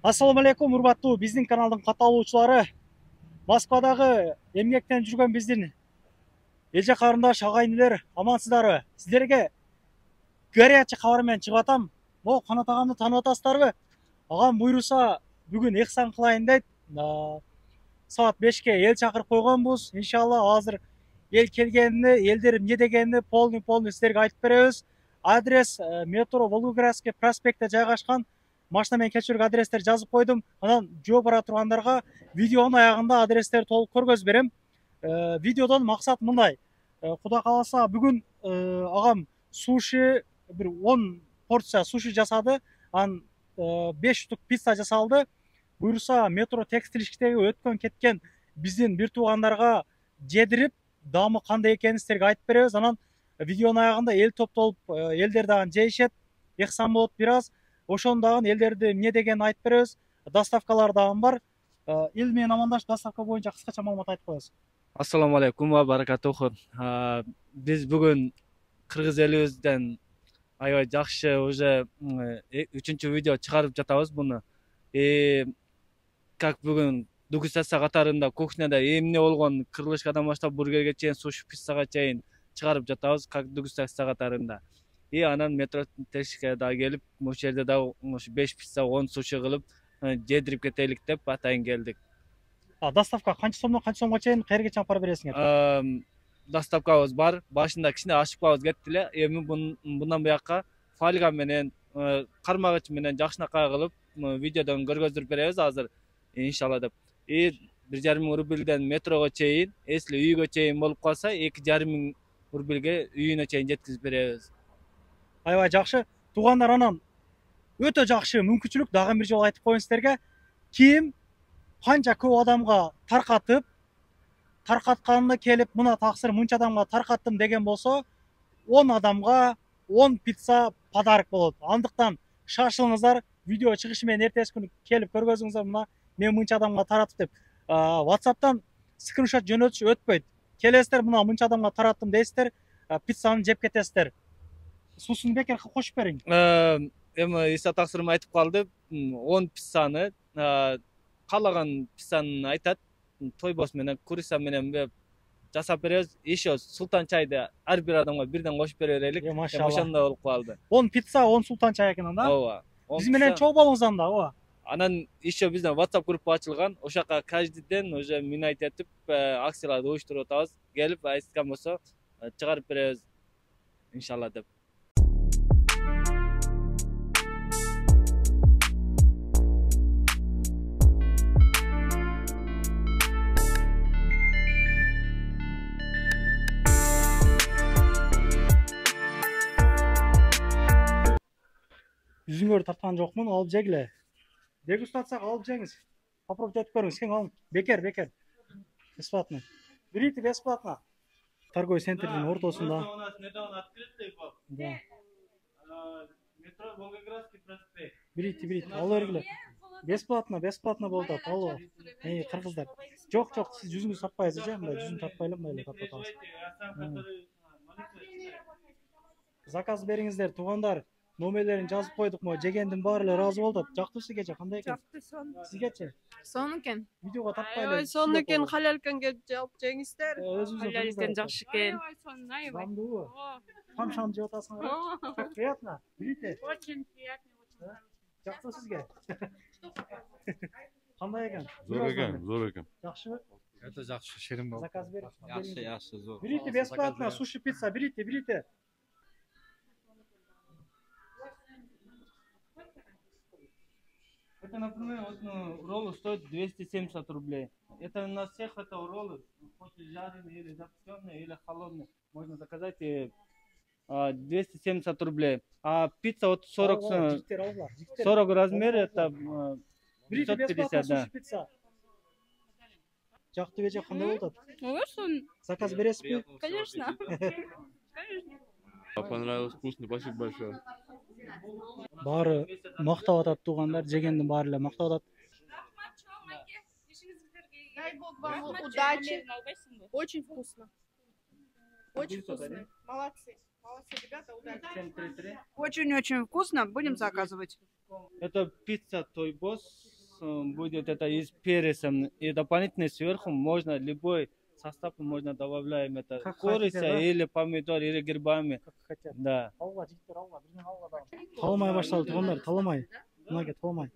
Ассаламу алейкум, урбаттуу биздин каналдын катталуучулары. Москвадагы эмгектен жүргөн биздин элже карындаш агайынылар, амансыздарбы? Сиздерге горячий кабар менен чыгып атам. Могу Канат агамды таанып атасыздарбы? Агам буйруса бүгүн ыхсан кылайын дейт. Саат 5-ке эл чакырып койгонбуз. Иншалла азыр эл келгенini, элдер эмне дегенini полный сиздерге айтып беребиз. Адрес метро Волгоградский проспектте жайгашкан. Машина менен кечүүрүк адрестерди жазып койдум. Анан жөө бара тургандарга видеонун аягында адрестерди толук көргөзүп берем. Видеодон максат мындай. Кудай кааласа бүгүн агам суши бир 10 порция суши жасады. Анан 5 штук пицца жасалды. Буйруса метро текстилиштеги өткөн кеткен биздин бир туугандарга жедирип, даамы кандай экенин сиздерге айтып беребиз. Анан видеонун аягында эл топтолуп, элдер дагы жейишет, ыхсан болот бир аз. Ошону дагы элдерди эмне дегенин айтып беребиз. Доставкалар дагы бар. Эл менен амандашып, доставка боюнча кыскача маалымат айтып коебуз. Ассаламу алейкум ва баракатуху. Биз бүгүн кыргыз элибизден аябай жакшы уже 3-чү видео чыгарып жатабыз буну. Как бүгүн дегустация катарында кухняда эмне болгон, кырылышкадан баштап бургерге чейин, суши писсага чейин чыгарып жатабыз как дегустация катарында. Анан метро текстилишке дагы келип, ошол жерде дагы 5 пицца, 10 суши кылып жедирип кетелик деп атайын келдик. Доставка канча сомго чейин каерге чейин апарып бересиңер? Доставкабыз бар. Башында кичине ачыкпабыз кетти эле. Эми bundan буякка фольга менен, кармагыч менен жакшынакай кылып видеодон көргөздүрүп беребиз азыр иншалла деп. 1,5 миң рубльден метрого чейин, если үйгө чейин болуп калса 2,5 миң рубльге үйүнө чейин жеткизип беребиз. Аябай жакшы. Туугандар, анан өтө жакшы мүмкүнчүлүк дагы бир жолу айтып коеюн сиздерге. Ким канча көп адамга таркатканды келип, мына таксыр мынча адамга таркаттым деген болсо, 10 адамга 10 пицца подарок болот. Андыктан шашылыңыздар, видео чыгышы менен эртеси күнү келип көргөзүңүздөр, мына мен мынча адамга таратып деп. WhatsApp'тан скриншот жөнөтүш өтпөйт. Келесиздер, мына мынча адамга тараттым дейсиздер, пиццаны жеп кетесиздер. Суусун бекер кошуп бериң. Эми Иса таксырым айтып калды, 10 писсаны, каалаган писсаны айтат. Тойбос менен, курица менен жасап беребиз. Еще султан чайды ар бир адамга бирден кошуп бере берелик. Ошондой болуп калды. 10 пицца, 10 султан чай экен анда. Ооба. Биз менен чогуу болуңуз анда, ооба. Анан еще бизден WhatsApp группа ачылган. Ошо жака каждый день уже минайт этип акцияларды уюштуруп атабыз. Келип айткан болсо чыгарып беребиз иншалла деп. Yüzüңөрдү тарткан жокмун, алып жегиле. Дегустацияга алып жеңиз. Попробуйте этип көрүңүз, кең алып. Бекер. Бесплатно. Берите бесплатно. Торговый центрдин ортосунда. Недавно открытый был. Да. Метро Волгоградский проспект. Берите, ала бергиле. Бесплатно болуп атат. Алуу. Кыргыздар. Жок, сиз жүзүңүздү тартпайсыз же, мындай жүзүн тартпай эле мындай тартып атасыз. Заказ бериңиздер, туугандар. Номерлерин жазып койдук му? Жегендин баары эле ыраазы болуп атат. Жактыбы сизге, кандай экен? Жакты, сонун. Сизгечи? Сонун экен. Видеого тартпай эле. Аябай сонун экен, халал экен, келип алып жеңиздер. Халал экен, жакшы экен. Аябай сонун, аябай. Жандуу. Шам жеп атасыңар. Приятно. Берите. Очень приятно, очень хорошо. Жактыбы сизге? Кандай экен? Зор экен. Жакшыбы? Это жакшы, шерим болуп. Заказ бер. Жакшы, зор. Берите бесплатно, суши пицца, берите. Это, например, вот роллы стоят 270 рублей. Это на всех это роллы, хоть жареные или запеченные, или холодные. Можно заказать 270 рублей. А пицца вот 40 размер, это 550, да. Жактыбы же кандай болуп атат? Ой, сонун. Заказ бересизби? Конечно. Понравилось, вкусно, спасибо большое. Баары мактап атат, туугандар, жегендин баары эле мактап атат. Дай бог вам удачи. Очень вкусно. Молодцы, ребята, удачи. Очень-очень вкусно. Будем заказывать. Это пицца Тойбос будет это из перцем и дополнительно сверху можно любой состав можно добавляем это Как курица хотите, да? или помидор или грибами. Как хотят. Да. Алла, жігіттер, алла, бірден алла да. Таламай баштады туғандар, таламай. Мынаке таламай.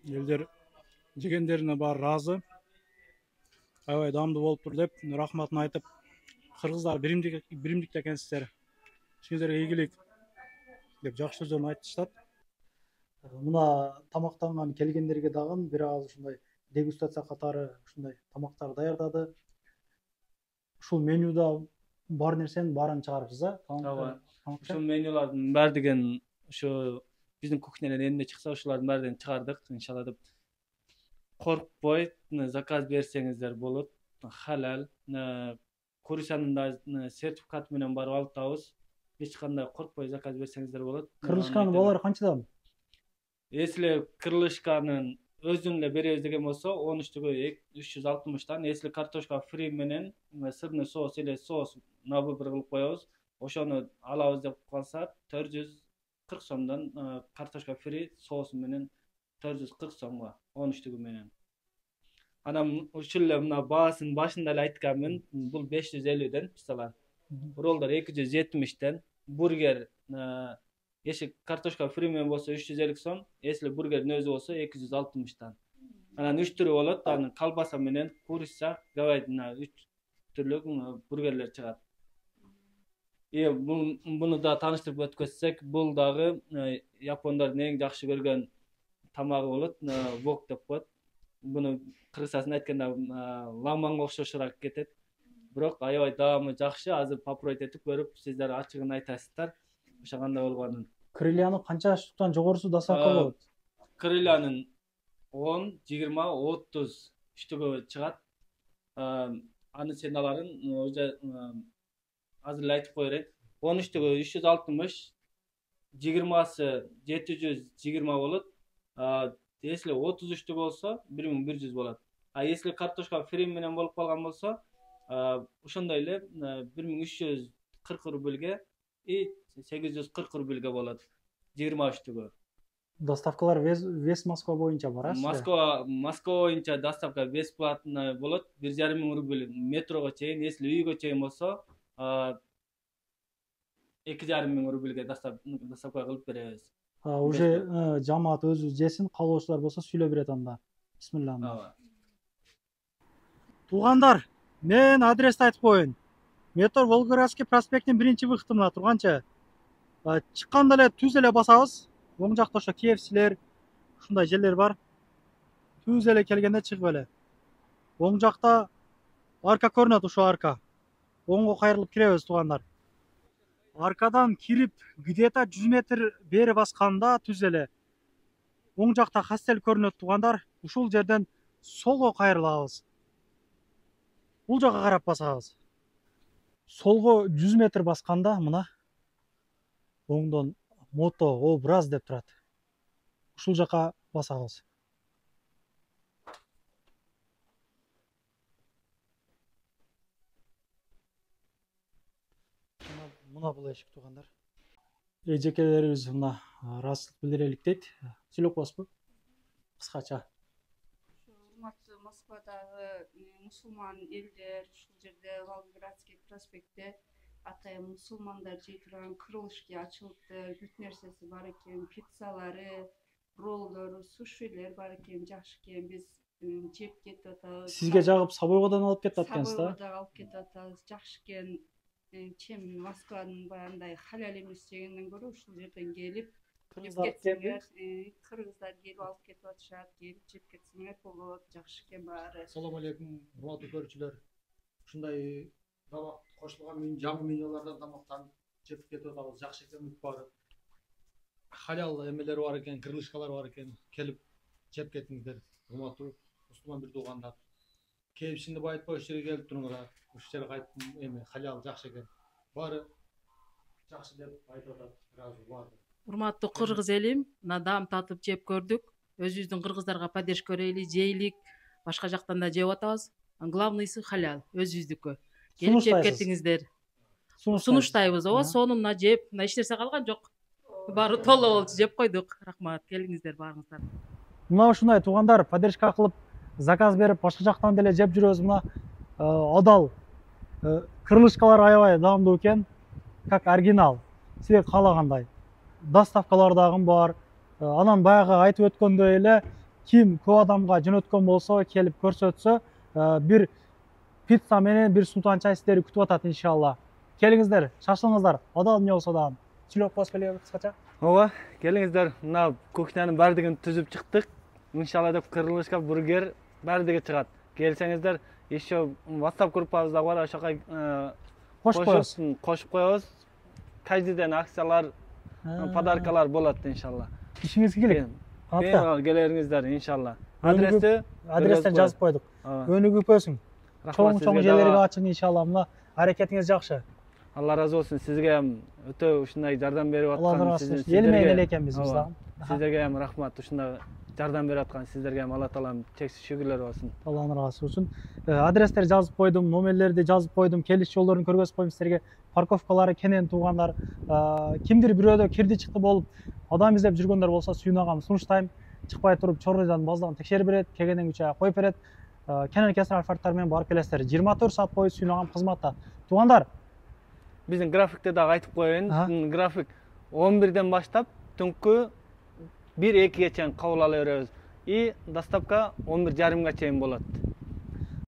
Елдер жегендеріне бар разы. Аябай дамды болып тұр деп рахматын айтып, қырғыздар биримдик экенсиздер. Ишиңиздерге ийгилик деп жакшы сөздөрүн айтышат. Мына тамактанган келгендерге дагы бир аз ушундай дегустация катары ушундай тамактар даярдады. Ушул менюда бар нерсенин баарын чыгарыпсыз, а? Ооба. Ушул менюлардын баардыгын ушу биздин кухняден эмне чыкса ушулардын баардыгын чыгардык, иншалла деп. Коркпой заказ берсеңиздер болот. Халал, курицанын да сертификаты менен барып алып табыз. Эч кандай коркпой заказ берсеңиздер болот. Кырылышканын балары канчадан? Если крылышканын өзүн эле беребиз деген болсо 13-түгү 360-тан, если картошка фри менен сырный соус или соус на выбор кылып коебуз, ошону алабыз деп калса 440 сомдон картошка фри соусу менен 440 сомго 13-түгү менен. Анан ушул эле мына баасын башында эле айтканмын, бул 550ден мисалы. Роллдар 270ден, бургер если картошка фри менен болсо 350 сом, если бургердин өзү болсо 260тан. Анан 3 түрү болот, анан колбаса менен курица, говядина 3 түрлүк бургерлер чыгат. Буну да тааныштырып өткөзсөк, бул дагы япондордун эң жакшы көргөн тамагы болот, вок деп коет. Буну кыргызчасын айтканда ламанга окшошураак кетет. Бирок аябай даамы жакшы, азыр попробовать этип көрүп, сиздер ачыгын айтасыздар. Ошо кандай болгонун. Крыльянын канча штуктан жогорусу доставка болот? Крыльянын 10, 20, 30 штугу чыгат. Анын ценаларын уже азыр эле айтып коерейин. 13-түгү 360, 20сы 720 болот. Если 33-түгү болсо 1100 болот. А если картошка фри менен болуп калган болсо, ошондой эле 1340 рубльге и 840 рубльге болот. 23-түгү. Доставкалар вес Москва боюнча бар, Москва боюнча доставка бесплатно болот. 1500 рубль метрого чейин, если үйгө чейин болсо 2500 рубльге доставка кылып беребиз. Уже жамаат өзү жесин, калоочулар болсо сүйлөп берет анда. Бисмилла. Туугандар, мен адрести айтып коеюн. Метро Волгоградский проспекттин 1-выходына турганча чыкканда эле түз эле басабыз. Оң жакта ошо KFC'лер, ушундай жерлер бар. Түз эле келгенде чыгып эле. Оң жакта арка көрүнөт, ушул арка. Оңго кайрылып киребиз туугандар. Аркадан кирип, где-то 100 метр бери басканда түз эле. Оң жакта хостел көрүнөт туугандар. Ушул жерден солго кайрылабыз. Бул жака карап басабыз. Солго 100 метр басканда мына оңдон мото образ деп турат. Ушул жака басабыз. Мына бул эшик туугандар. Эжекелерибиз мына ыраазычылык билдирелик дейт. Сүйлөп коесузбу? Кыскача. Урматтуу Москвадагы мусулман элдер, ушул жерде Волгоградский проспектте атайын мусулмандар жей турган крылышки ачылыпты, бүт нерсеси бар экен, пиццалары, роллдору, сушилер бар экен, жакшы экен. Биз жеп кетип атабыз. Сизге жагып Сабойгодон алып кетип аткансыз да? Сабойгодон алып кетип атабыз. Жакшы экен. Чем Москванын баягындай халал эмес жегенден көрө ушул жерден келип жеп кетсеңер, кыргыздар келип алып кетип атышат, келип жеп кетсеңер болот. Жакшы экен баары. Assalomu alaykum, hurmatli ko'ruvchilar. Shunday tamoq qo'shilgan жаңы menюlardan tamoqdan jeb ketib o'tamiz. Yaxshi ekan bari. Halal emeler var ekan, kırılışkalar var ekan, kelip jeb ketingizler. Hurmatli Müslüman bir doğanlar. Kelip şimdi bayıt boş yere gelip turunglar. Müşteri qaytdım emi halal yaxshi ekan. Bari yaxshi deb aytib o'tadi. Razı bari. Урматтуу кыргыз элим, надам татып жеп көрдүк. Өзүбүздүн кыргыздарга падеш көрөйлү, жейлик, башка жактан да жеп атабыз. Главныйсы халал, өзүбүздүкү. Келип жеп кетиңиздер. Сунуштайбыз, ооба, сонуна жеп, эч нерсе калган жок. Баары толо болчу, жеп койдук. Рахмат, келиңиздер баарыңыздар. Мына ушундай туугандар поддержка кылып, заказ берип, башка жактан деле жеп жүрөбүз. Мына Адал крылышкалар аябай даамдуу экен, как оригинал. Силер каалагандай. Доставкалар дагы бар. Анан баягы айтып өткөндөй эле, ким көп адамга жөнөткөн болсо, келип көрсөтсө, бир пицца менен бир султан чай сиздерди күтүп атат иншалла. Келиңиздер, шашылыңыздар. Адал эмне болсо дагы. Сүйлөп коесуз беле кыскача? Ооба, келиңиздер. Мына кухнянын бардыгын түзүп чыктык. Иншалла деп крылышка, бургер бардыгы чыгат. Келсеңиздер, еще WhatsApp группабыз да бар, ошока кошуп коебуз. Каждыйдан акциялар, подаркалар болот иншалла. Ишиңизге келик. Келериңиздер иншалла. Адрестен жазып койдук. Өнүгүп өсүң. Чоң жерлерге ачың иншалла. Мына аракетиңиз жакшы. Алла разы болсун. Сизге ham өтө ушундай жардам берип аткан эл менен эле экенбиз биз дагы. Сиздерге ham рахмат. Ушундай жардам берип аткан сиздерге ham Алла таалам чексиз шүгүрлөр болсун. Алланын ыраазы болсун. Адрестер жазып койдум, номерлерди жазып койдум, келиш жолдорун көргөзүп койдум сиздерге. Парковкалары кенен туугандар, кимдир бирөөдө кирди чыкты болуп, адам издеп жүргөндөр болсо сүйүнагам сунуштайм. Чыкпай туруп чорройдан баздыгын текшерип берет, келгенден үчө коюп берет. Кенен кесир алфарттар менен барып келесиздер. 24 саат бою сүйүнагам кызматта. Туугандар, биздин графикте дагы айтып коеюн. График 11ден баштап түнкү 1-2ге чейин кабыл ала беребиз. И доставка 11:30га чейин болот.